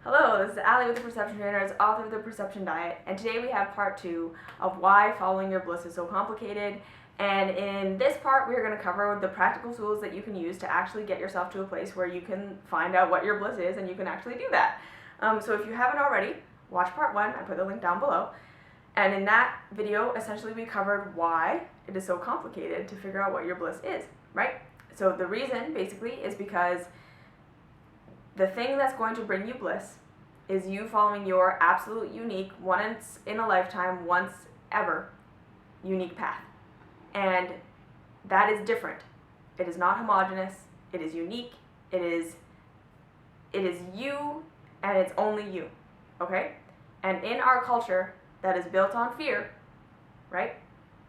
Hello, this is Allie with the Perception Trainers, author of The Perception Diet, and today we have part 2 of why following your bliss is so complicated. And in this part, we're going to cover the practical tools that you can use to actually get yourself to a place where you can find out what your bliss is and you can actually do that. So if you haven't already, watch part 1, I put the link down below. And in that video, essentially we covered why it is so complicated to figure out what your bliss is, right? So the reason, basically, is because the thing that's going to bring you bliss is you following your absolute unique, once in a lifetime, once ever, unique path. And that is different. It is not homogenous. It is unique. It is you, and it's only you, okay? And in our culture that is built on fear, right?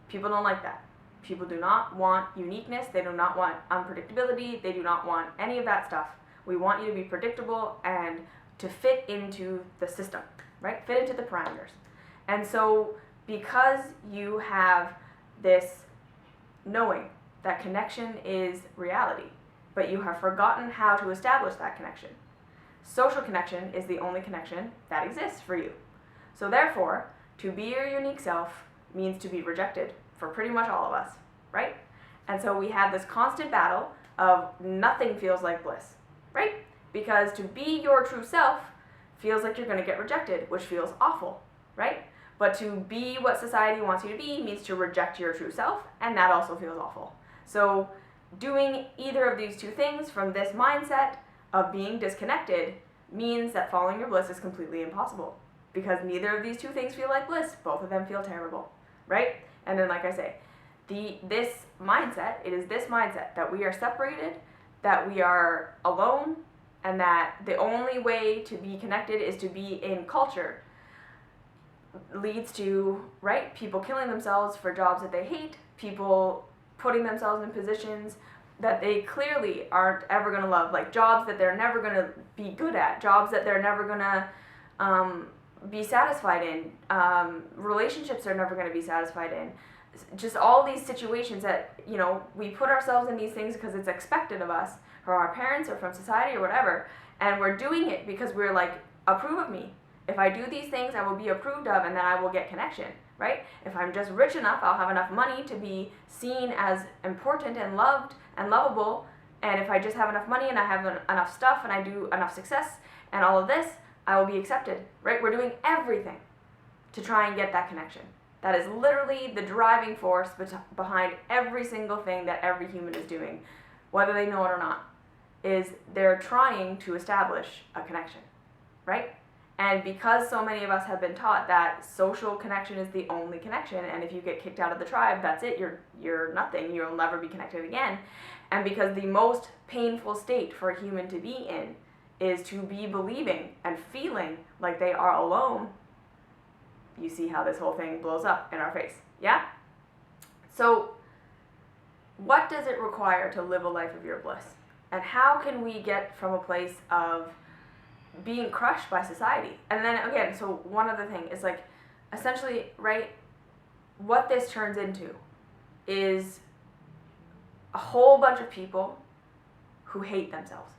People don't like that. People do not want uniqueness. They do not want unpredictability. They do not want any of that stuff. We want you to be predictable and to fit into the system, right? Fit into the parameters. And so because you have this knowing that connection is reality, but you have forgotten how to establish that connection. Social connection is the only connection that exists for you. So therefore, to be your unique self means to be rejected for pretty much all of us, right? And so we have this constant battle of nothing feels like bliss, right? Because to be your true self feels like you're going to get rejected, which feels awful, right? But to be what society wants you to be means to reject your true self, and that also feels awful. So doing either of these two things from this mindset of being disconnected means that following your bliss is completely impossible, because neither of these two things feel like bliss. Both of them feel terrible, right? And then, like I say, this mindset, it is this mindset that we are separated, that we are alone, and that the only way to be connected is to be in culture, leads to, right, people killing themselves for jobs that they hate, people putting themselves in positions that they clearly aren't ever going to love, like jobs that they're never going to be good at, jobs that they're never going to be satisfied in, relationships they're never going to be satisfied in. Just all these situations that, you know, we put ourselves in these things because it's expected of us, from our parents or from society or whatever, and we're doing it because we're like, approve of me. If I do these things, I will be approved of, and then I will get connection, right? If I'm just rich enough, I'll have enough money to be seen as important and loved and lovable, and if I just have enough money and I have enough stuff and I do enough success and all of this, I will be accepted, right? We're doing everything to try and get that connection. That is literally the driving force behind every single thing that every human is doing, whether they know it or not, is they're trying to establish a connection, right? And because so many of us have been taught that social connection is the only connection, and if you get kicked out of the tribe, that's it, you're nothing, you'll never be connected again. And because the most painful state for a human to be in is to be believing and feeling like they are alone, you see how this whole thing blows up in our face, yeah? So what does it require to live a life of your bliss? And how can we get from a place of being crushed by society? And then again, so one other thing is, like, essentially, right, what this turns into is a whole bunch of people who hate themselves,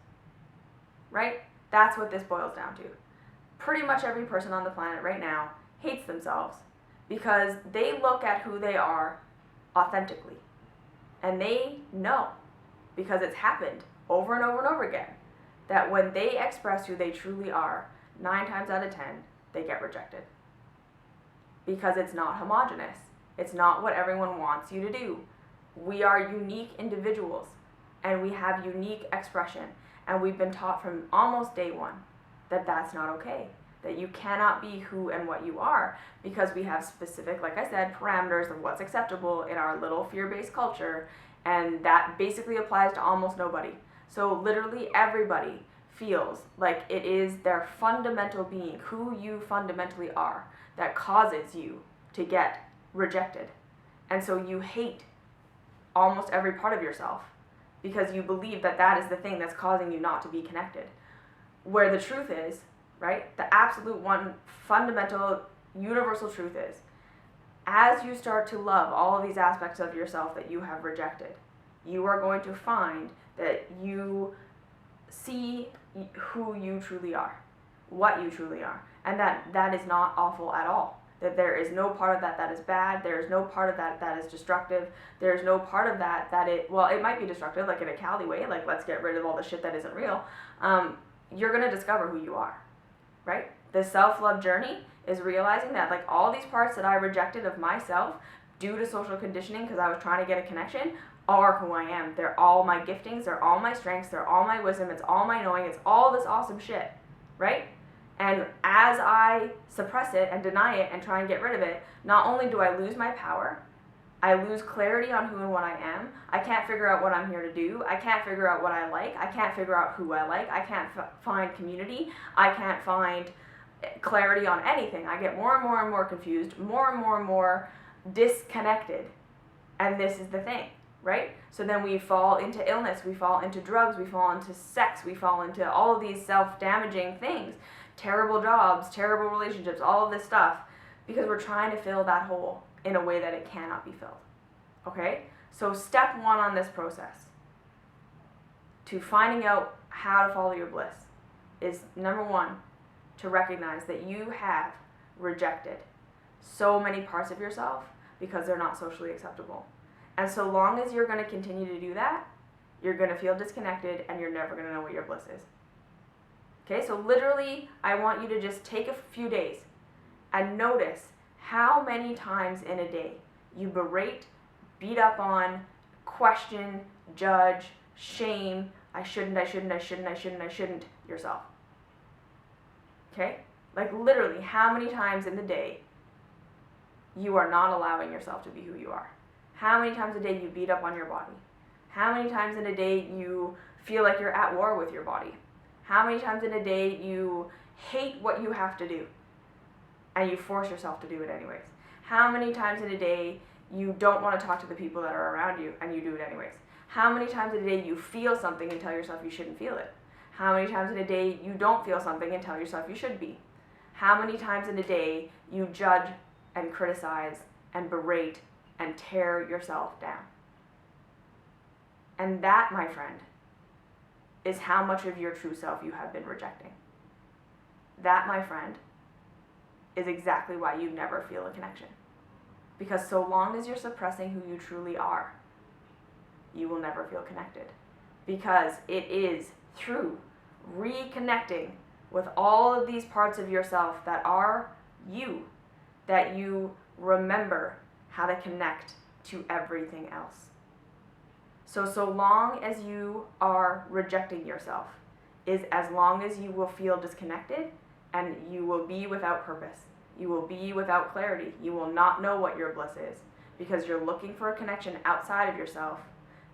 right? That's what this boils down to. Pretty much every person on the planet right now hates themselves because they look at who they are authentically, and they know, because it's happened over and over and over again, that when they express who they truly are, 9 times out of 10, they get rejected. Because it's not homogenous. It's not what everyone wants you to do. We are unique individuals, and we have unique expression, and we've been taught from almost day one that that's not okay, that you cannot be who and what you are, because we have specific, like I said, parameters of what's acceptable in our little fear-based culture, and that basically applies to almost nobody. So literally everybody feels like it is their fundamental being, who you fundamentally are, that causes you to get rejected. And so you hate almost every part of yourself because you believe that that is the thing that's causing you not to be connected. Where the truth is, right, the absolute one fundamental universal truth is, as you start to love all of these aspects of yourself that you have rejected, you are going to find that you see who you truly are. what you truly are. And that is not awful at all. That there is no part of that that is bad. There is no part of that that is destructive. There is no part of that that it might be destructive, like in a Cali way, like let's get rid of all the shit that isn't real. You're going to discover who you are, right? The self-love journey is realizing that like all these parts that I rejected of myself due to social conditioning because I was trying to get a connection are who I am. They're all my giftings. They're all my strengths. They're all my wisdom. It's all my knowing. It's all this awesome shit, right? And as I suppress it and deny it and try and get rid of it, not only do I lose my power, I lose clarity on who and what I am. I can't figure out what I'm here to do. I can't figure out what I like. I can't figure out who I like. I can't find community. I can't find clarity on anything. I get more and more and more confused, more and more and more disconnected. And this is the thing, right? So then we fall into illness, we fall into drugs, we fall into sex, we fall into all of these self-damaging things, terrible jobs, terrible relationships, all of this stuff, because we're trying to fill that hole in a way that it cannot be filled. Okay? So step one on this process to finding out how to follow your bliss is, number one, to recognize that you have rejected so many parts of yourself because they're not socially acceptable. And so long as you're going to continue to do that, you're going to feel disconnected and you're never going to know what your bliss is. Okay, so literally, I want you to just take a few days and notice how many times in a day you berate, beat up on, question, judge, shame, I shouldn't yourself. Okay? Like literally, how many times in the day you are not allowing yourself to be who you are? How many times a day you beat up on your body? How many times in a day you feel like you're at war with your body? How many times in a day you hate what you have to do and you force yourself to do it anyways? How many times in a day you don't want to talk to the people that are around you and you do it anyways? How many times in a day you feel something and tell yourself you shouldn't feel it? How many times in a day you don't feel something and tell yourself you should be? How many times in a day you judge and criticize and berate and tear yourself down? And that, my friend, is how much of your true self you have been rejecting. That, my friend, is exactly why you never feel a connection. Because so long as you're suppressing who you truly are, you will never feel connected. Because it is through reconnecting with all of these parts of yourself that are you that you remember how to connect to everything else. So long as you are rejecting yourself is as long as you will feel disconnected and you will be without purpose. You will be without clarity. You will not know what your bliss is because you're looking for a connection outside of yourself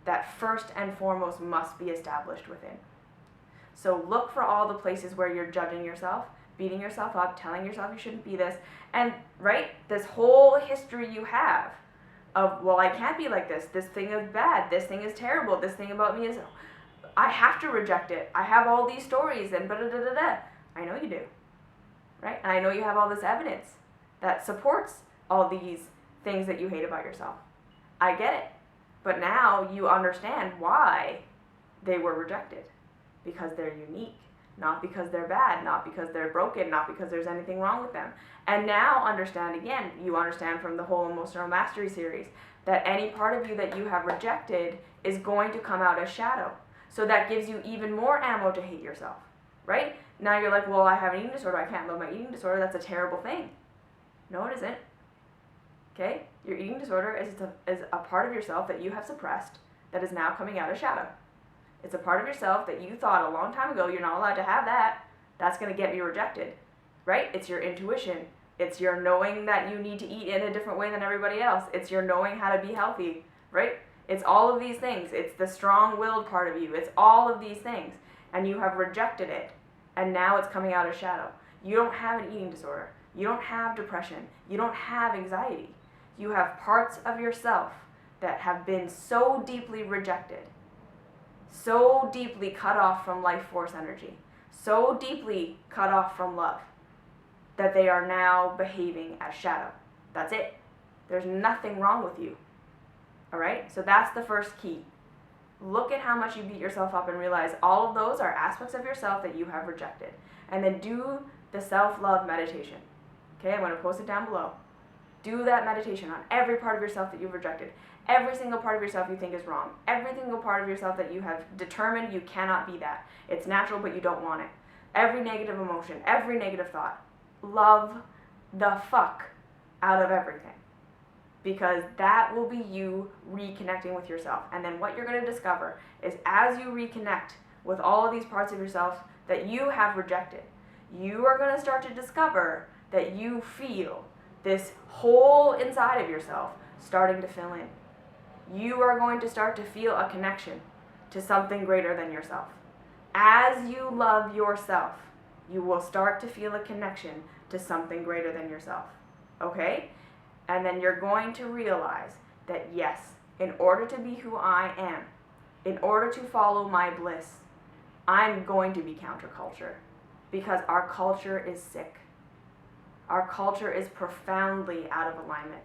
that first and foremost must be established within. So look for all the places where you're judging yourself, beating yourself up, telling yourself you shouldn't be this, and right, this whole history you have of, well, I can't be like this thing is bad, this thing is terrible, this thing about me is, I have to reject it, I have all these stories, and da-da-da-da-da. I know you do, right? And I know you have all this evidence that supports all these things that you hate about yourself. I get it. But now you understand why they were rejected. Because they're unique, not because they're bad, not because they're broken, not because there's anything wrong with them. And now understand again, you understand from the whole Emotional Mastery series, that any part of you that you have rejected is going to come out as shadow. So that gives you even more ammo to hate yourself, right? Now you're like, well, I have an eating disorder, I can't love my eating disorder, that's a terrible thing. No, it isn't. Okay? Your eating disorder is a part of yourself that you have suppressed that is now coming out as shadow. It's a part of yourself that you thought a long time ago, you're not allowed to have that. That's going to get me rejected, right? It's your intuition. It's your knowing that you need to eat in a different way than everybody else. It's your knowing how to be healthy, right? It's all of these things. It's the strong-willed part of you. It's all of these things. And you have rejected it. And now it's coming out as shadow. You don't have an eating disorder. You don't have depression. You don't have anxiety. You have parts of yourself that have been so deeply rejected, so deeply cut off from life force energy, so deeply cut off from love, that they are now behaving as shadow. That's it. There's nothing wrong with you. All right? So that's the first key. Look at how much you beat yourself up and realize all of those are aspects of yourself that you have rejected. And then do the self-love meditation. Okay, I'm going to post it down below. Do that meditation on every part of yourself that you've rejected. Every single part of yourself you think is wrong. Every single part of yourself that you have determined you cannot be that. It's natural, but you don't want it. Every negative emotion, every negative thought. Love the fuck out of everything. Because that will be you reconnecting with yourself. And then what you're going to discover is as you reconnect with all of these parts of yourself that you have rejected, you are going to start to discover that you feel this hole inside of yourself starting to fill in. You are going to start to feel a connection to something greater than yourself. As you love yourself, you will start to feel a connection to something greater than yourself. Okay? And then you're going to realize that yes, in order to be who I am, in order to follow my bliss, I'm going to be counterculture. Because our culture is sick. Our culture is profoundly out of alignment.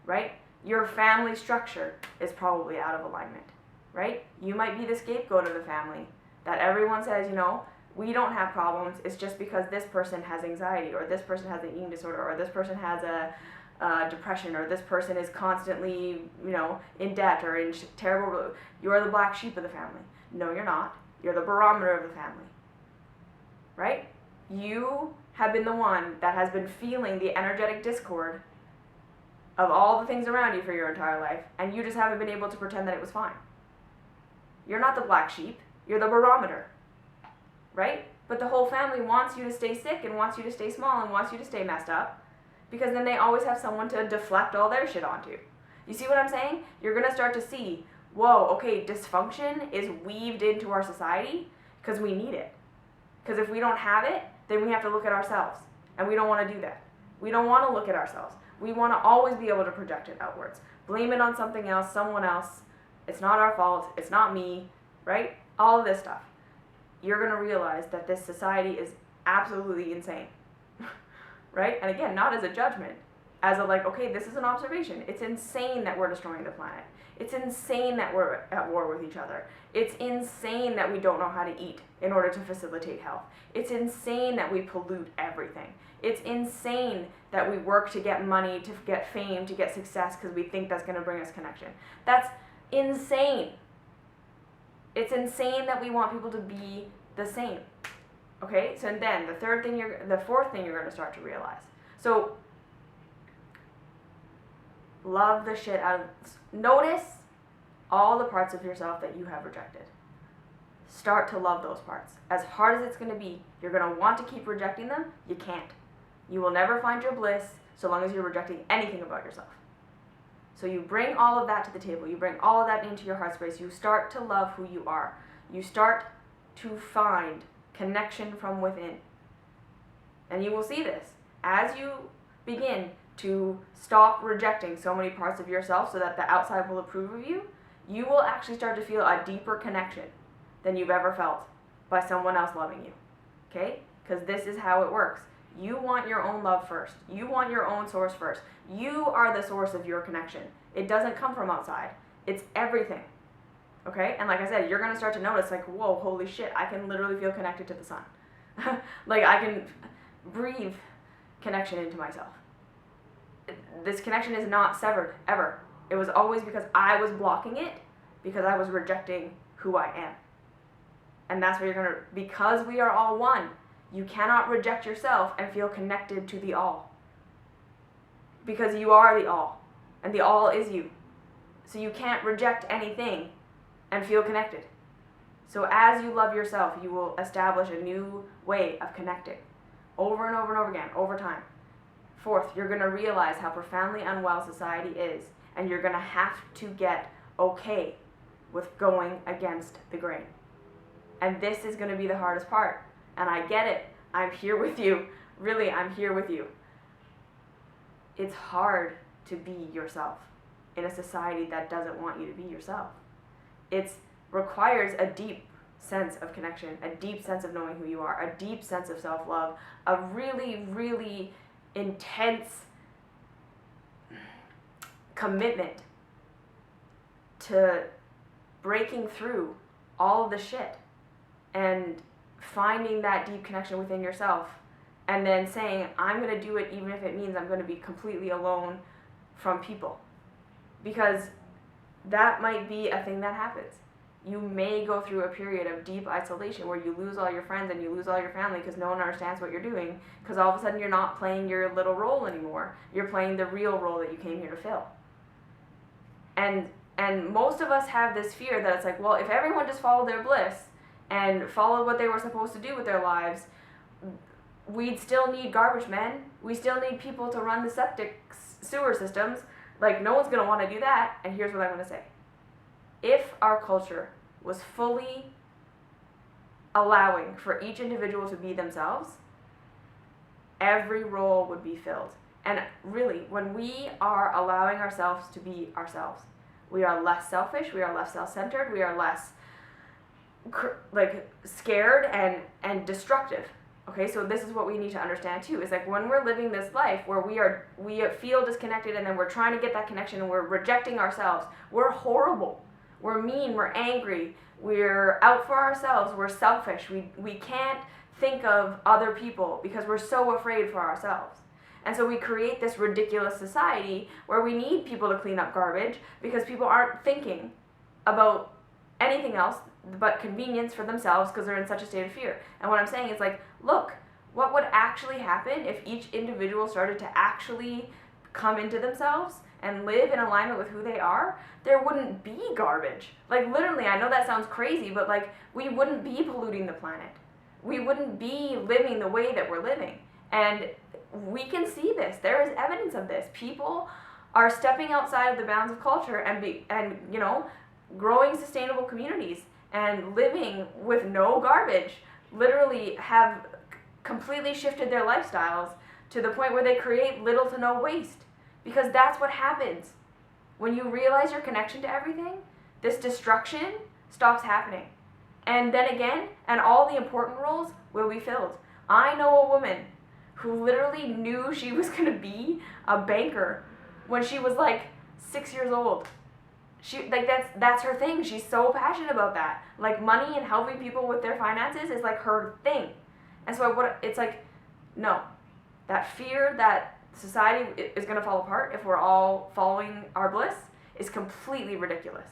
Right? Your family structure is probably out of alignment. Right? You might be the scapegoat of the family. That everyone says, you know, we don't have problems. It's just because this person has anxiety, or this person has an eating disorder, or this person has a depression, or this person is constantly, you know, in debt or in terrible. You're the black sheep of the family. No, you're not. You're the barometer of the family. Right? You have been the one that has been feeling the energetic discord of all the things around you for your entire life, and you just haven't been able to pretend that it was fine. You're not the black sheep. You're the barometer. Right? But the whole family wants you to stay sick and wants you to stay small and wants you to stay messed up, because then they always have someone to deflect all their shit onto. You see what I'm saying? You're going to start to see, whoa, okay, dysfunction is weaved into our society because we need it. Because if we don't have it, then we have to look at ourselves. And we don't want to do that. We don't want to look at ourselves. We want to always be able to project it outwards. Blame it on something else, someone else. It's not our fault. It's not me. Right? All of this stuff. You're going to realize that this society is absolutely insane. Right? And again, not as a judgment, as a like, okay, this is an observation. It's insane that we're destroying the planet. It's insane that we're at war with each other. It's insane that we don't know how to eat in order to facilitate health. It's insane that we pollute everything. It's insane that we work to get money, to get fame, to get success because we think that's going to bring us connection. That's insane. It's insane that we want people to be the same. Okay, so then the fourth thing you're going to start to realize. So, love the shit out of, notice all the parts of yourself that you have rejected. Start to love those parts. As hard as it's going to be, you're going to want to keep rejecting them. You can't. You will never find your bliss so long as you're rejecting anything about yourself. So you bring all of that to the table. You bring all of that into your heart space. You start to love who you are. You start to find connection from within. And you will see this as you begin to stop rejecting so many parts of yourself so that the outside will approve of you. You will actually start to feel a deeper connection than you've ever felt by someone else loving you. Okay? Because this is how it works. You want your own love first. You want your own source first. You are the source of your connection. It doesn't come from outside. It's everything. Okay? And like I said, you're going to start to notice, like, whoa, holy shit, I can literally feel connected to the sun. Like, I can breathe connection into myself. This connection is not severed, ever. It was always because I was blocking it, because I was rejecting who I am. And that's what you're going to, because we are all one, you cannot reject yourself and feel connected to the all. Because you are the all, and the all is you. So you can't reject anything and feel connected. So as you love yourself, you will establish a new way of connecting over and over and over again, over time. Fourth, you're going to realize how profoundly unwell society is, and you're going to have to get okay with going against the grain. And this is going to be the hardest part. And I get it. I'm here with you. Really, I'm here with you. It's hard to be yourself in a society that doesn't want you to be yourself. It requires a deep sense of connection, a deep sense of knowing who you are, a deep sense of self-love, a really, really intense commitment to breaking through all of the shit and finding that deep connection within yourself and then saying, I'm going to do it even if it means I'm going to be completely alone from people. Because that might be a thing that happens. You may go through a period of deep isolation where you lose all your friends and you lose all your family because no one understands what you're doing, because all of a sudden you're not playing your little role anymore. You're playing the real role that you came here to fill. And most of us have this fear that it's like, well, if everyone just followed their bliss and followed what they were supposed to do with their lives, we'd still need garbage men. We still need people to run the septic sewer systems. Like, no one's going to want to do that. And here's what I'm going to say. If our culture was fully allowing for each individual to be themselves, every role would be filled. And really, when we are allowing ourselves to be ourselves, we are less selfish, we are less self-centered, we are less scared and destructive. Okay, so this is what we need to understand too. It's like when we're living this life where we feel disconnected and then we're trying to get that connection and we're rejecting ourselves, we're horrible. We're mean, we're angry, we're out for ourselves, we're selfish. We can't think of other people because we're so afraid for ourselves. And so we create this ridiculous society where we need people to clean up garbage because people aren't thinking about anything else but convenience for themselves because they're in such a state of fear. And what I'm saying is like, look, what would actually happen if each individual started to actually come into themselves and live in alignment with who they are? There wouldn't be garbage. Like literally, I know that sounds crazy, but like we wouldn't be polluting the planet. We wouldn't be living the way that we're living. And we can see this. There is evidence of this. People are stepping outside of the bounds of culture and growing sustainable communities and living with no garbage. Literally have completely shifted their lifestyles to the point where they create little to no waste. Because that's what happens. When you realize your connection to everything, this destruction stops happening. And then again, and all the important roles will be filled. I know a woman who literally knew she was going to be a banker when she was like 6 years old. That's her thing. She's so passionate about that. Like money and helping people with their finances is like her thing. And so it's like, no, that fear that society is going to fall apart if we're all following our bliss is completely ridiculous.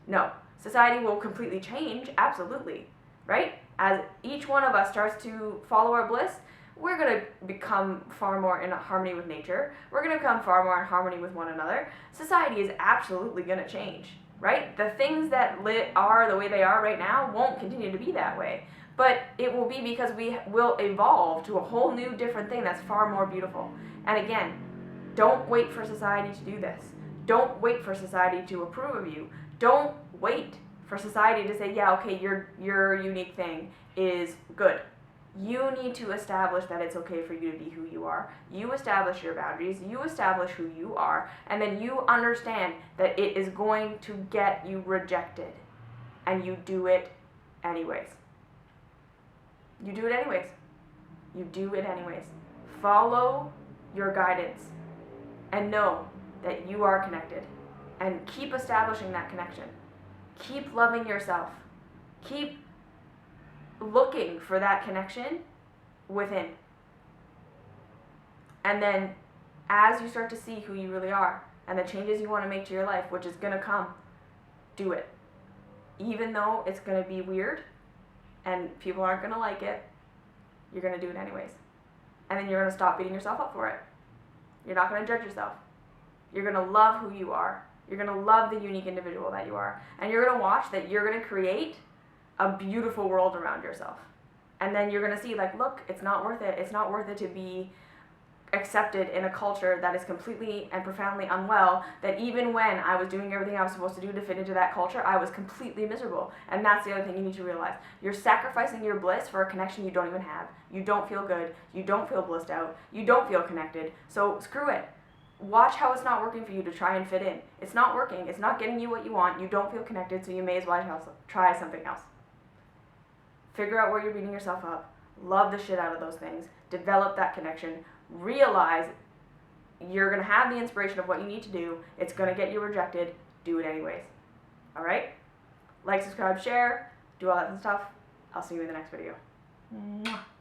No, society will completely change, absolutely, right? As each one of us starts to follow our bliss, we're going to become far more in harmony with nature. We're going to become far more in harmony with one another. Society is absolutely going to change, right? The things that are the way they are right now won't continue to be that way. But it will be because we will evolve to a whole new different thing that's far more beautiful. And again, don't wait for society to do this. Don't wait for society to approve of you. Don't wait for society to say, yeah, okay, your unique thing is good. You need to establish that it's okay for you to be who you are. You establish your boundaries. You establish who you are. And then you understand that it is going to get you rejected. And you do it anyways. You do it anyways. You do it anyways. Follow your guidance and know that you are connected. And keep establishing that connection. Keep loving yourself. Keep looking for that connection within. And then as you start to see who you really are and the changes you want to make to your life, which is going to come, do it. Even though it's going to be weird and people aren't going to like it, you're going to do it anyways. And then you're going to stop beating yourself up for it. You're not going to judge yourself. You're going to love who you are. You're going to love the unique individual that you are. And you're going to watch that you're going to create a beautiful world around yourself. And then you're going to see, like, look, it's not worth it. It's not worth it to be accepted in a culture that is completely and profoundly unwell, that even when I was doing everything I was supposed to do to fit into that culture, I was completely miserable. And that's the other thing you need to realize. You're sacrificing your bliss for a connection you don't even have. You don't feel good. You don't feel blissed out. You don't feel connected. So screw it. Watch how it's not working for you to try and fit in. It's not working. It's not getting you what you want. You don't feel connected, so you may as well try something else. Figure out where you're beating yourself up. Love the shit out of those things. Develop that connection. Realize you're going to have the inspiration of what you need to do. It's going to get you rejected. Do it anyways. All right? Like, subscribe, share, do all that stuff. I'll see you in the next video. Mwah.